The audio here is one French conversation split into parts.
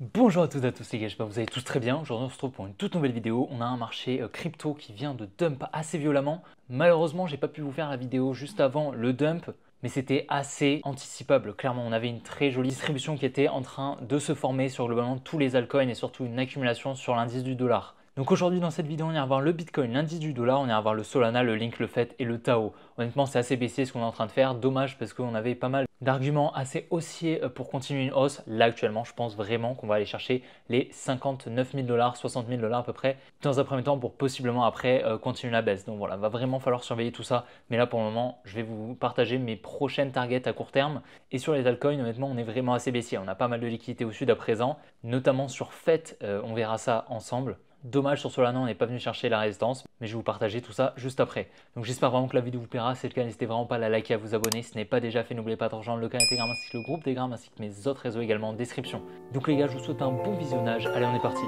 Bonjour à toutes et à tous les gars, j'espère que vous allez tous très bien. Aujourd'hui on se retrouve pour une toute nouvelle vidéo. On a un marché crypto qui vient de dump assez violemment. Malheureusement j'ai pas pu vous faire la vidéo juste avant le dump, mais c'était assez anticipable. Clairement on avait une très jolie distribution qui était en train de se former sur globalement tous les altcoins et surtout une accumulation sur l'indice du dollar. Donc aujourd'hui dans cette vidéo on ira voir le Bitcoin, l'indice du dollar, on ira voir le Solana, le Link, le FET et le Tao. Honnêtement c'est assez baissier ce qu'on est en train de faire, dommage parce qu'on avait pas mal d'arguments assez haussiers pour continuer une hausse. Là actuellement je pense vraiment qu'on va aller chercher les 59 000 $, 60 000 $ à peu près dans un premier temps pour possiblement après continuer la baisse. Donc voilà, va vraiment falloir surveiller tout ça. Mais là pour le moment je vais vous partager mes prochaines targets à court terme. Et sur les altcoins honnêtement on est vraiment assez baissier. On a pas mal de liquidités au sud à présent, notamment sur FET, on verra ça ensemble. Dommage sur Solana, on n'est pas venu chercher la résistance, mais je vais vous partager tout ça juste après. Donc j'espère vraiment que la vidéo vous plaira. Si c'est le cas, n'hésitez vraiment pas à la liker, à vous abonner. Si ce n'est pas déjà fait, n'oubliez pas de rejoindre le canal Telegram ainsi que le groupe Telegram ainsi que mes autres réseaux également en description. Donc les gars, je vous souhaite un bon visionnage. Allez, on est parti.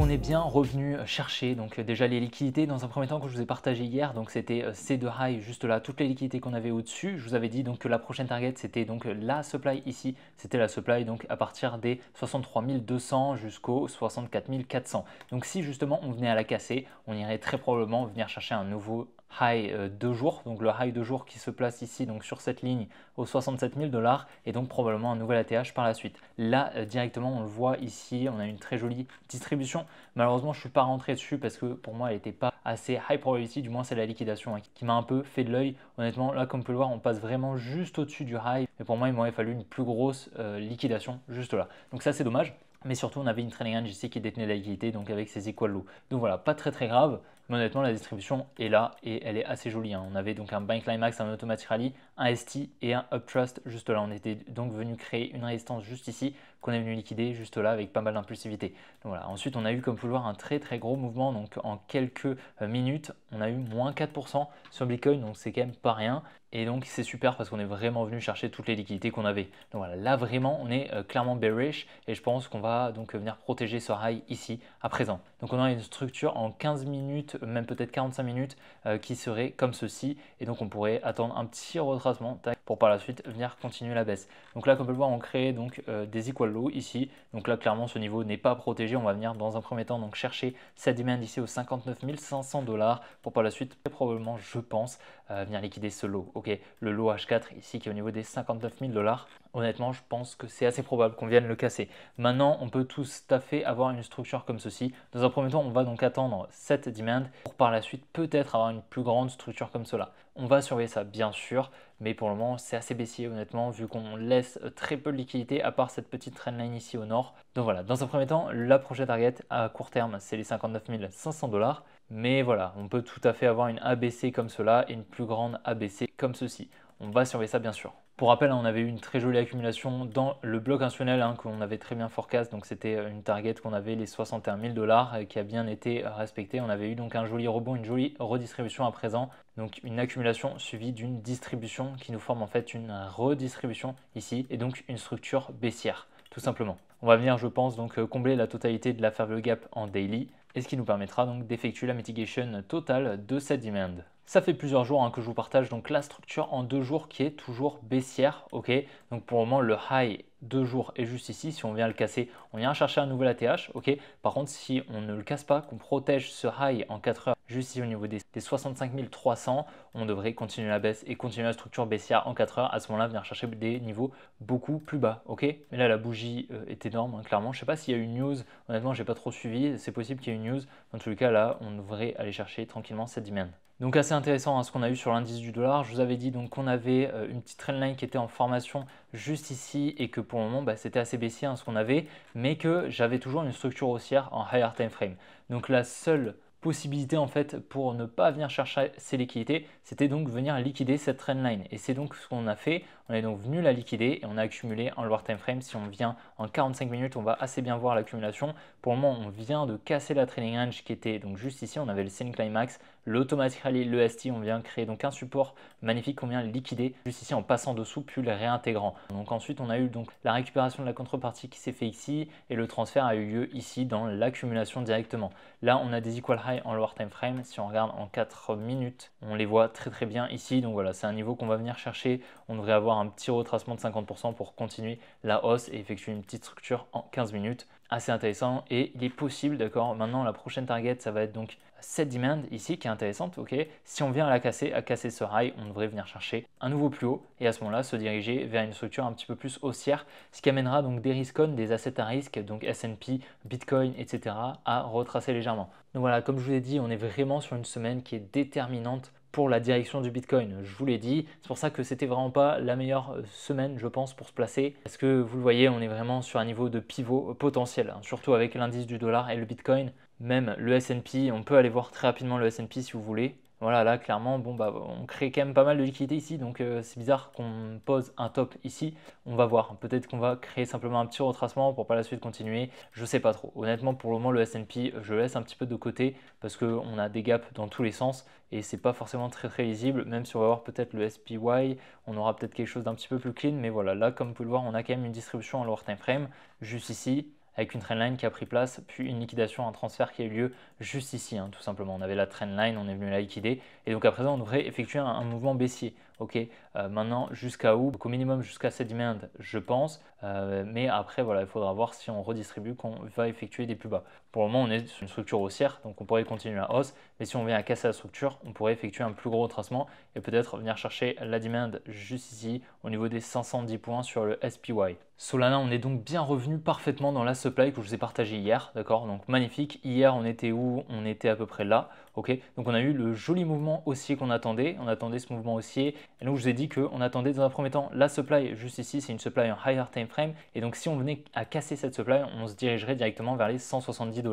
On est bien revenu chercher donc déjà les liquidités dans un premier temps que je vous ai partagé hier, donc c'était ces deux highs juste là, toutes les liquidités qu'on avait au-dessus. Je vous avais dit donc que la prochaine target c'était donc la supply ici, c'était la supply donc à partir des 63 200 jusqu'aux 64 400. Donc si justement on venait à la casser, on irait très probablement venir chercher un nouveau high 2 jours, donc le high 2 jours qui se place ici donc sur cette ligne aux 67 000 $ et donc probablement un nouvel ATH par la suite. Là directement on le voit ici, on a une très jolie distribution. Malheureusement je ne suis pas rentré dessus parce que pour moi elle n'était pas assez high probability, du moins c'est la liquidation qui m'a un peu fait de l'œil. Honnêtement là comme on peut le voir on passe vraiment juste au-dessus du high, mais pour moi il m'aurait fallu une plus grosse liquidation juste là. Donc ça c'est dommage. Mais surtout, on avait une trading range ici qui détenait la liquidité, donc avec ses equal low. Donc voilà, pas très grave, mais honnêtement, la distribution est là et elle est assez jolie. On avait donc un buy climax, un automatic rally, un ST et un uptrust juste là. On était donc venu créer une résistance juste ici qu'on est venu liquider juste là avec pas mal d'impulsivité. Donc voilà. Ensuite, on a eu, comme vous pouvez le voir, un très gros mouvement. Donc en quelques minutes, on a eu moins 4% sur Bitcoin, donc c'est quand même pas rien. Et donc c'est super parce qu'on est vraiment venu chercher toutes les liquidités qu'on avait. Donc voilà, là vraiment on est clairement bearish et je pense qu'on va donc venir protéger ce high ici à présent. Donc on a une structure en 15 minutes, même peut-être 45 minutes qui serait comme ceci. Et donc on pourrait attendre un petit retracement pour par la suite venir continuer la baisse. Donc là comme on peut le voir on crée donc des equal low ici. Donc là clairement ce niveau n'est pas protégé. On va venir dans un premier temps donc chercher cette demande ici aux 59 500 $ pour par la suite très probablement je pense venir liquider ce lot. Ok, le lot H4 ici qui est au niveau des 59 000 $. Honnêtement, je pense que c'est assez probable qu'on vienne le casser. Maintenant, on peut tout à fait avoir une structure comme ceci. Dans un premier temps, on va donc attendre cette demand pour par la suite peut-être avoir une plus grande structure comme cela. On va surveiller ça bien sûr, mais pour le moment, c'est assez baissier honnêtement vu qu'on laisse très peu de liquidité à part cette petite trendline ici au nord. Donc voilà, dans un premier temps, la prochaine target à court terme, c'est les 59 500 $. Mais voilà, on peut tout à fait avoir une ABC comme cela et une plus grande ABC comme ceci. On va surveiller ça bien sûr. Pour rappel, on avait eu une très jolie accumulation dans le bloc institutionnel qu'on avait très bien forecast. Donc c'était une target qu'on avait les 61 000 $ qui a bien été respectée. On avait eu donc un joli rebond, une jolie redistribution à présent. Donc une accumulation suivie d'une distribution qui nous forme en fait une redistribution ici et donc une structure baissière tout simplement. On va venir je pense donc combler la totalité de la fair value gap en daily et ce qui nous permettra donc d'effectuer la mitigation totale de cette demand. Ça fait plusieurs jours que je vous partage donc la structure en 2 jours qui est toujours baissière. Ok, donc pour le moment le high 2 jours est juste ici. Si on vient le casser, on vient chercher un nouvel ATH. Ok, par contre si on ne le casse pas, qu'on protège ce high en 4 heures juste ici au niveau des 65 300, on devrait continuer la baisse et continuer la structure baissière en 4 heures. À ce moment-là, venir chercher des niveaux beaucoup plus bas. Ok, mais là la bougie est énorme clairement. Je ne sais pas s'il y a une news. Honnêtement, j'ai pas trop suivi. C'est possible qu'il y ait une news. Dans tous les cas, là, on devrait aller chercher tranquillement cette demand. Donc assez intéressant ce qu'on a eu sur l'indice du dollar. Je vous avais dit donc qu'on avait une petite trendline qui était en formation juste ici et que pour le moment c'était assez baissier ce qu'on avait, mais que j'avais toujours une structure haussière en higher time frame. Donc la seule possibilité en fait pour ne pas venir chercher ces liquidités, c'était donc venir liquider cette trendline. Et c'est donc ce qu'on a fait. On est donc venu la liquider et on a accumulé en lower time frame. Si on vient en 45 minutes, on va assez bien voir l'accumulation. Pour le moment, on vient de casser la trailing range qui était donc juste ici. On avait le selling climax l'automatically le ST, on vient créer donc un support magnifique qu'on vient liquider juste ici en passant dessous puis le réintégrant. Donc ensuite on a eu donc la récupération de la contrepartie qui s'est fait ici et le transfert a eu lieu ici dans l'accumulation directement. Là on a des equal high en lower time frame, si on regarde en 4 minutes, on les voit très bien ici. Donc voilà, c'est un niveau qu'on va venir chercher. On devrait avoir un petit retracement de 50% pour continuer la hausse et effectuer une petite structure en 15 minutes. Assez intéressant et il est possible, d'accord, maintenant la prochaine target ça va être donc cette demand ici qui est intéressante, ok. Si on vient à casser ce high, on devrait venir chercher un nouveau plus haut et à ce moment-là se diriger vers une structure un petit peu plus haussière, ce qui amènera donc des risques des assets à risque, donc S&P, Bitcoin, etc. à retracer légèrement. Donc voilà, comme je vous l'ai dit, on est vraiment sur une semaine qui est déterminante pour la direction du Bitcoin. Je vous l'ai dit, c'est pour ça que c'était vraiment pas la meilleure semaine, je pense, pour se placer. Parce que vous le voyez, on est vraiment sur un niveau de pivot potentiel, hein, surtout avec l'indice du dollar et le Bitcoin. Même le S&P, on peut aller voir très rapidement le S&P si vous voulez. Voilà, là clairement, bon bah on crée quand même pas mal de liquidités ici, donc c'est bizarre qu'on pose un top ici. On va voir, peut-être qu'on va créer simplement un petit retracement pour par la suite continuer. Je sais pas trop. Honnêtement, pour le moment, le S&P, je le laisse un petit peu de côté parce qu'on a des gaps dans tous les sens et c'est pas forcément très lisible. Même si on va voir peut-être le SPY, on aura peut-être quelque chose d'un petit peu plus clean, mais voilà, là comme vous pouvez le voir, on a quand même une distribution en lower time frame juste ici, avec une trendline qui a pris place, puis une liquidation, un transfert qui a eu lieu juste ici, hein, tout simplement. On avait la trendline, on est venu la liquider, et donc à présent on devrait effectuer un mouvement baissier. Ok, maintenant jusqu'à où? Donc au minimum jusqu'à cette demand, je pense, mais après voilà, il faudra voir si on redistribue qu'on va effectuer des plus bas. Pour le moment, on est sur une structure haussière, donc on pourrait continuer la hausse, mais si on vient à casser la structure, on pourrait effectuer un plus gros retracement et peut-être venir chercher la demand juste ici au niveau des 510 points sur le SPY. Solana, on est donc bien revenu parfaitement dans la supply que je vous ai partagé hier, d'accord? Donc magnifique. Hier, on était où? On était à peu près là, ok? Donc on a eu le joli mouvement haussier qu'on attendait. On attendait ce mouvement haussier. Et donc je vous ai dit qu'on attendait dans un premier temps la supply juste ici, c'est une supply en higher time frame. Et donc si on venait à casser cette supply, on se dirigerait directement vers les 170 $.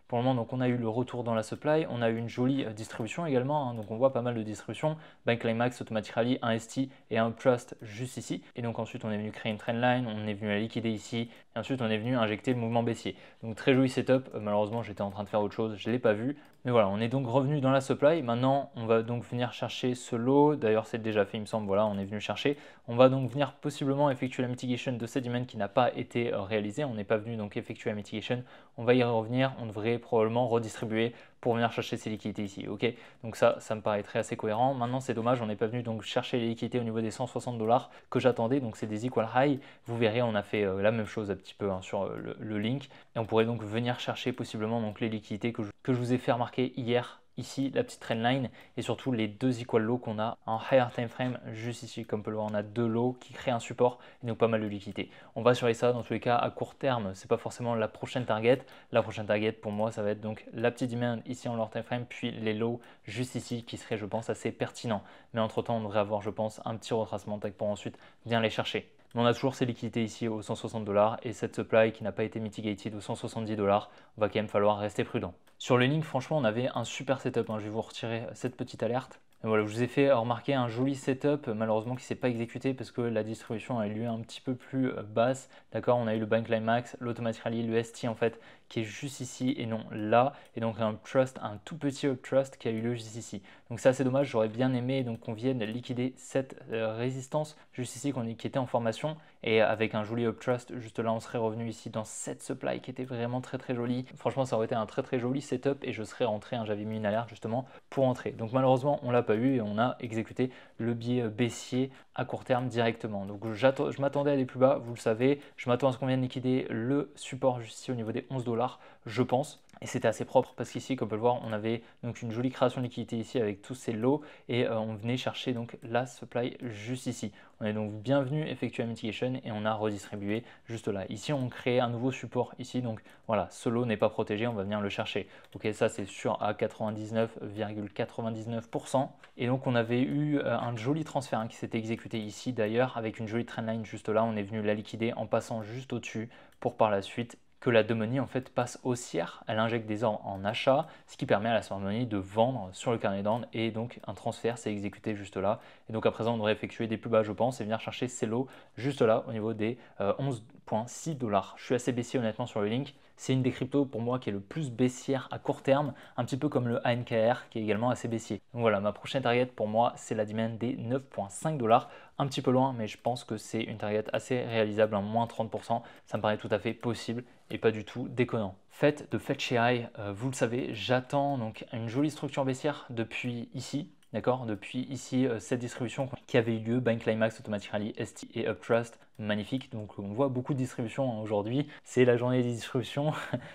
Pour le moment, donc on a eu le retour dans la supply. On a eu une jolie distribution également, hein. Donc on voit pas mal de distributions. Bank Climax, Automatically, un ST et un Trust juste ici. Et donc ensuite, on est venu créer une trendline. On est venu la liquider ici et ensuite on est venu injecter le mouvement baissier. Donc très joli setup, malheureusement j'étais en train de faire autre chose, je ne l'ai pas vu. Mais voilà, on est donc revenu dans la supply. Maintenant on va donc venir chercher ce lot, d'ailleurs c'est déjà fait il me semble, voilà on est venu chercher. On va donc venir possiblement effectuer la mitigation de cette demand qui n'a pas été réalisée, on n'est pas venu donc effectuer la mitigation. On va y revenir, on devrait probablement redistribuer pour venir chercher ces liquidités ici, ok. Donc ça me paraîtrait assez cohérent. Maintenant c'est dommage, on n'est pas venu donc chercher les liquidités au niveau des 160 $ que j'attendais, donc c'est des equal high. Vous verrez, on a fait la même chose un petit peu, hein, sur le link, et on pourrait donc venir chercher possiblement donc les liquidités que je vous ai fait remarquer hier. Ici, la petite trendline et surtout les deux equal lows qu'on a en higher time frame juste ici. Comme on peut le voir, on a deux lows qui créent un support et donc pas mal de liquidités. On va surveiller ça dans tous les cas à court terme. C'est pas forcément la prochaine target. La prochaine target pour moi, ça va être donc la petite demand ici en lower time frame, puis les lows juste ici qui seraient, je pense, assez pertinents. Mais entre temps, on devrait avoir, je pense, un petit retracement pour ensuite bien les chercher. Mais on a toujours ces liquidités ici aux 160 $ et cette supply qui n'a pas été mitigated aux 170 $. On va quand même falloir rester prudent. Sur le link, franchement, on avait un super setup, hein. Je vais vous retirer cette petite alerte. Et voilà, je vous ai fait remarquer un joli setup, malheureusement qui ne s'est pas exécuté parce que la distribution a eu lieu un petit peu plus basse. D'accord, on a eu le Bank Climax, l'Automatically, le ST en fait, qui est juste ici et non là. Et donc un trust, un tout petit up trust qui a eu lieu juste ici. Donc c'est assez dommage, j'aurais bien aimé donc qu'on vienne liquider cette résistance juste ici qui était en formation. Et avec un joli up trust, juste là, on serait revenu ici dans cette supply qui était vraiment très jolie. Franchement, ça aurait été un très joli setup et je serais rentré, hein, j'avais mis une alerte justement pour entrer. Donc malheureusement, on l'a pas eu et on a exécuté le biais baissier à court terme directement. Donc je m'attendais à des plus bas, vous le savez. Je m'attends à ce qu'on vienne liquider le support juste ici au niveau des 11 $, je pense. Et c'était assez propre parce qu'ici, comme on peut le voir, on avait donc une jolie création de liquidité ici avec tous ces lots et on venait chercher donc la supply juste ici. On est donc bien venu effectuer la mitigation et on a redistribué juste là. Ici, on crée un nouveau support ici. Donc voilà, ce lot n'est pas protégé, on va venir le chercher. Ok, ça c'est sûr à 99,99%. Et donc on avait eu un joli transfert, hein, qui s'était exécuté ici d'ailleurs avec une jolie trendline juste là. On est venu la liquider en passant juste au-dessus pour par la suite que la Demoney en fait passe haussière, elle injecte des ordres en achat, ce qui permet à la Smart Money de vendre sur le carnet d'ordre et donc un transfert s'est exécuté juste là. Et donc à présent on devrait effectuer des plus bas je pense et venir chercher ces lots juste là au niveau des 8,6 $. Je suis assez baissier honnêtement sur le Link. C'est une des cryptos pour moi qui est le plus baissière à court terme, un petit peu comme le ANKR qui est également assez baissier. Donc voilà, ma prochaine target pour moi, c'est la demand des 9,5 $. Un petit peu loin, mais je pense que c'est une target assez réalisable, en moins 30%. Ça me paraît tout à fait possible et pas du tout déconnant. Fait de FetchAI, vous le savez, j'attends donc une jolie structure baissière depuis ici. D'accord, depuis ici, cette distribution qui avait eu lieu, Buy Climax, Automatic Rally, ST et Uptrust, magnifique. Donc on voit beaucoup de distributions hein, aujourd'hui. C'est la journée des distributions,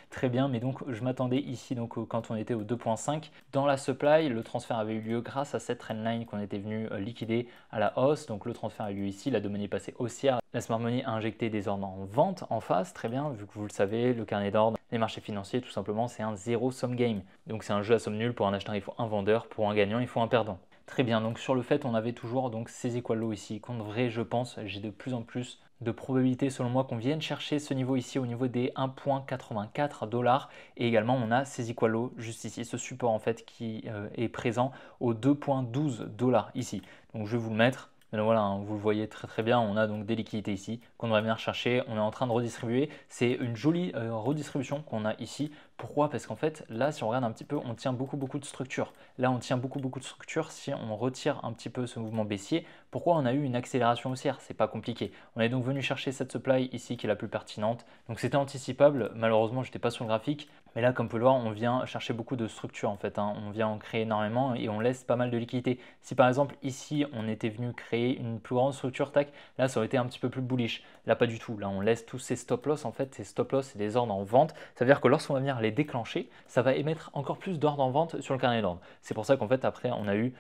très bien. Mais donc je m'attendais ici, donc quand on était au 2.5, dans la supply, le transfert avait eu lieu grâce à cette trendline qu'on était venu liquider à la hausse. Donc le transfert a eu lieu ici, la demande est passée haussière. La Smart Money a injecté des ordres en vente en face, très bien, vu que vous le savez, le carnet d'ordre, les marchés financiers, tout simplement, c'est un zero-sum game. Donc c'est un jeu à somme nulle. Pour un acheteur, il faut un vendeur. Pour un gagnant, il faut un perdant. Très bien, donc sur le fait, on avait toujours donc ces equal low ici, qu'on devrait, je pense, j'ai de plus en plus de probabilité selon moi qu'on vienne chercher ce niveau ici au niveau des 1,84 $. Et également, on a ces equal low juste ici, ce support en fait qui est présent au 2,12 $ ici. Donc je vais vous le mettre. Mais voilà, hein, vous le voyez très très bien, on a donc des liquidités ici qu'on devrait venir chercher, on est en train de redistribuer. C'est une jolie redistribution qu'on a ici. Pourquoi? Parce qu'en fait, là, si on regarde un petit peu, on tient beaucoup de structure. Là, on tient beaucoup de structure. Si on retire un petit peu ce mouvement baissier, pourquoi on a eu une accélération haussière? C'est pas compliqué. On est donc venu chercher cette supply ici qui est la plus pertinente. Donc c'était anticipable. Malheureusement, je n'étais pas sur le graphique. Mais là, comme vous pouvez le voir, on vient chercher beaucoup de structure en fait. Hein. On vient en créer énormément et on laisse pas mal de liquidité. Si par exemple ici, on était venu créer une plus grande structure, tac, là, ça aurait été un petit peu plus bullish. Là, pas du tout. Là, on laisse tous ces stop loss en fait. Ces stop loss, c'est des ordres en vente. Ça veut dire que lorsqu'on va venir les déclencher, ça va émettre encore plus d'ordres en vente sur le carnet d'ordre. C'est pour ça qu'en fait, après, on a eu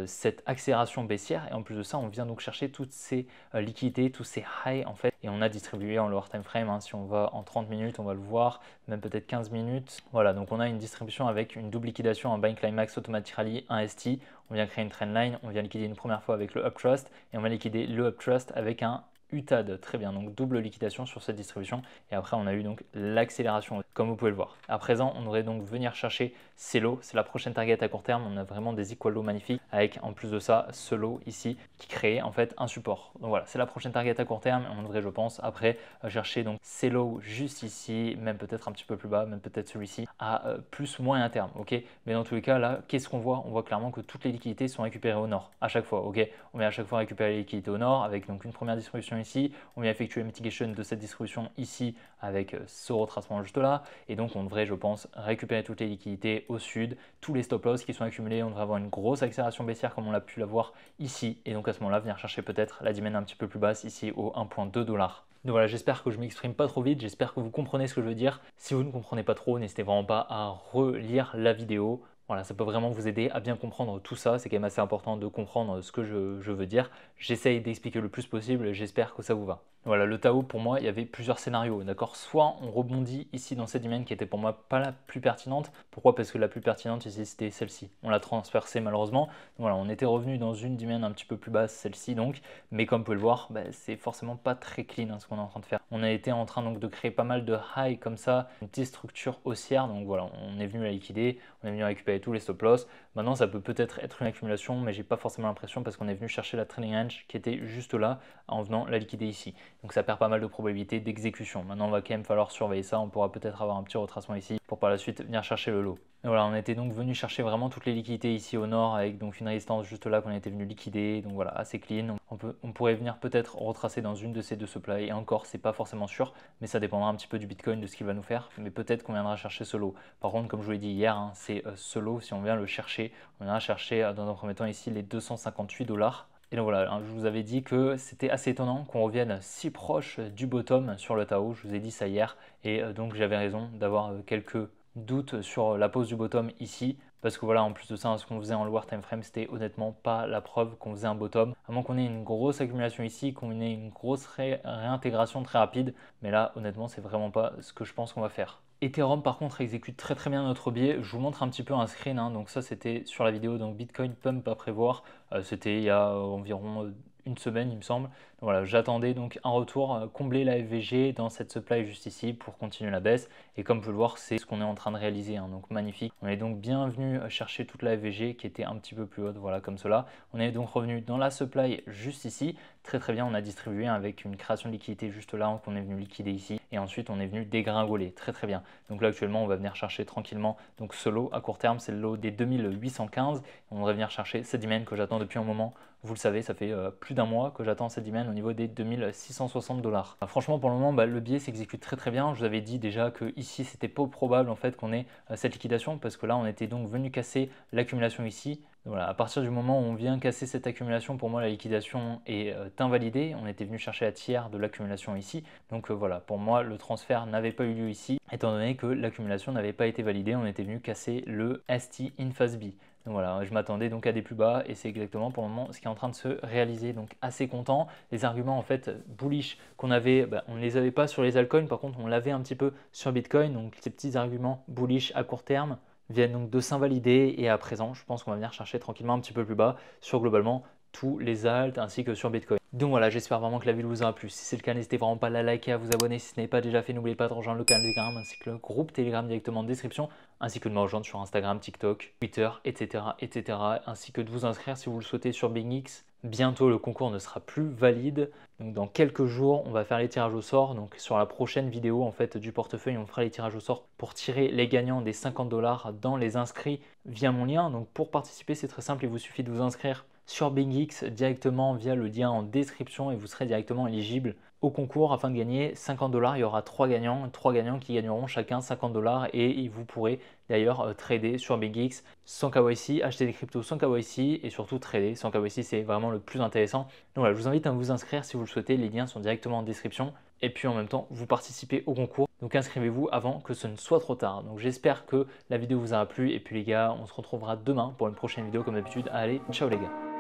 cette accélération baissière et en plus de ça, on vient donc chercher toutes ces liquidités, tous ces highs en fait et on a distribué en lower time frame. Hein. Si on va en 30 minutes, on va le voir, même peut-être 15 minutes. Voilà, donc on a une distribution avec une double liquidation, un Buy Climax, Automatic Rally, un ST. On vient créer une trendline, on vient liquider une première fois avec le Uptrust et on va liquider le Uptrust avec un UTAD, très bien, donc double liquidation sur cette distribution et après on a eu donc l'accélération comme vous pouvez le voir. À présent on devrait donc venir chercher ces lows, c'est la prochaine target à court terme, on a vraiment des equal lows magnifiques avec en plus de ça ce low ici qui crée en fait un support. Donc voilà, c'est la prochaine target à court terme et on devrait je pense après chercher donc ces lows juste ici, même peut-être un petit peu plus bas, même peut-être celui-ci à plus moyen terme, ok. Mais dans tous les cas là, qu'est-ce qu'on voit? On voit clairement que toutes les liquidités sont récupérées au nord à chaque fois, ok. On vient à chaque fois récupérer les liquidités au nord avec donc une première distribution ici, on vient effectuer mitigation de cette distribution ici avec ce retracement juste là et donc on devrait je pense récupérer toutes les liquidités au sud, tous les stop loss qui sont accumulés, on devrait avoir une grosse accélération baissière comme on l'a pu l'avoir ici et donc à ce moment là venir chercher peut-être la demand un petit peu plus basse ici au 1,2 $. Donc voilà, j'espère que je m'exprime pas trop vite, j'espère que vous comprenez ce que je veux dire. Si vous ne comprenez pas trop, n'hésitez vraiment pas à relire la vidéo. Voilà, ça peut vraiment vous aider à bien comprendre tout ça. C'est quand même assez important de comprendre ce que je veux dire. J'essaye d'expliquer le plus possible, j'espère que ça vous va. Voilà, le Tao, pour moi, il y avait plusieurs scénarios, d'accord? Soit on rebondit ici dans cette domaine qui était pour moi pas la plus pertinente. Pourquoi? Parce que la plus pertinente ici, c'était celle-ci. On l'a transpercée malheureusement. Donc voilà, on était revenu dans une domaine un petit peu plus basse, celle-ci donc. Mais comme vous pouvez le voir, c'est forcément pas très clean hein, ce qu'on est en train de faire. On a été en train donc de créer pas mal de highs comme ça, une petite structure haussière. Donc voilà, on est venu la liquider, on est venu récupérer tous les stop loss. Maintenant, ça peut peut-être être une accumulation, mais j'ai pas forcément l'impression parce qu'on est venu chercher la trailing range qui était juste là en venant la liquider ici. Donc ça perd pas mal de probabilité d'exécution. Maintenant, on va quand même falloir surveiller ça. On pourra peut-être avoir un petit retracement ici pour par la suite venir chercher le lot. Et voilà, on était donc venu chercher vraiment toutes les liquidités ici au nord avec donc une résistance juste là qu'on était venu liquider. Donc voilà, assez clean. On pourrait venir peut-être retracer dans une de ces deux supply et encore, c'est pas forcément sûr, mais ça dépendra un petit peu du Bitcoin, de ce qu'il va nous faire. Mais peut-être qu'on viendra chercher ce lot. Par contre, comme je vous l'ai dit hier, hein, c'est ce lot, si on vient le chercher, on viendra chercher dans un premier temps ici les 258 $. Et donc voilà, je vous avais dit que c'était assez étonnant qu'on revienne si proche du bottom sur le Tao. Je vous ai dit ça hier et donc j'avais raison d'avoir quelques doutes sur la pose du bottom ici. Parce que voilà, en plus de ça, ce qu'on faisait en lower time frame, c'était honnêtement pas la preuve qu'on faisait un bottom. À moins qu'on ait une grosse accumulation ici, qu'on ait une grosse réintégration très rapide. Mais là, honnêtement, c'est vraiment pas ce que je pense qu'on va faire. Ethereum par contre exécute très très bien notre biais. Je vous montre un petit peu un screen, hein. Donc ça c'était sur la vidéo, donc Bitcoin Pump à prévoir. C'était il y a environ une semaine il me semble. Donc voilà, j'attendais donc un retour, combler la FVG dans cette supply juste ici pour continuer la baisse. Et comme vous pouvez le voir, c'est ce qu'on est en train de réaliser, hein, donc magnifique. On est donc bien venu chercher toute la FVG qui était un petit peu plus haute, voilà comme cela. On est donc revenu dans la supply juste ici. Très très bien, on a distribué avec une création de liquidité juste là qu'on est venu liquider ici et ensuite on est venu dégringoler, très très bien. Donc là actuellement on va venir chercher tranquillement donc ce lot à court terme, c'est le lot des 2815. On devrait venir chercher cette dizaine que j'attends depuis un moment. Vous le savez, ça fait plus d'un mois que j'attends cette dizaine au niveau des 2660 $. Franchement, pour le moment, le biais s'exécute très très bien. Je vous avais dit déjà que ici, c'était peu probable en fait qu'on ait cette liquidation parce que là, on était donc venu casser l'accumulation ici. Voilà, à partir du moment où on vient casser cette accumulation, pour moi, la liquidation est invalidée. On était venu chercher la tiers de l'accumulation ici. Donc voilà, pour moi, le transfert n'avait pas eu lieu ici, étant donné que l'accumulation n'avait pas été validée. On était venu casser le ST in phase B. Donc voilà, je m'attendais donc à des plus bas et c'est exactement pour le moment ce qui est en train de se réaliser. Donc assez content. Les arguments en fait bullish qu'on avait, on ne les avait pas sur les altcoins, par contre on l'avait un petit peu sur Bitcoin. Donc ces petits arguments bullish à court terme viennent donc de s'invalider et à présent je pense qu'on va venir chercher tranquillement un petit peu plus bas sur globalement tous les alts ainsi que sur Bitcoin. Donc voilà, j'espère vraiment que la vidéo vous aura plu. Si c'est le cas, n'hésitez vraiment pas à la liker, à vous abonner si ce n'est pas déjà fait. N'oubliez pas de rejoindre le canal Telegram ainsi que le groupe Telegram directement en description, ainsi que de me rejoindre sur Instagram, TikTok, Twitter, etc., etc., ainsi que de vous inscrire si vous le souhaitez sur BingX. Bientôt, le concours ne sera plus valide. Donc dans quelques jours, on va faire les tirages au sort. Donc sur la prochaine vidéo en fait du portefeuille, on fera les tirages au sort pour tirer les gagnants des 50 $ dans les inscrits via mon lien. Donc pour participer, c'est très simple, il vous suffit de vous inscrire sur BingX directement via le lien en description et vous serez directement éligible au concours afin de gagner 50 $. Il y aura 3 gagnants qui gagneront chacun 50 $ et vous pourrez d'ailleurs trader sur BingX sans KYC, acheter des cryptos sans KYC et surtout trader sans KYC, c'est vraiment le plus intéressant. Donc voilà, je vous invite à vous inscrire si vous le souhaitez, les liens sont directement en description et puis en même temps vous participez au concours. Donc inscrivez-vous avant que ce ne soit trop tard. Donc j'espère que la vidéo vous aura plu et puis les gars, on se retrouvera demain pour une prochaine vidéo comme d'habitude. Allez, ciao les gars.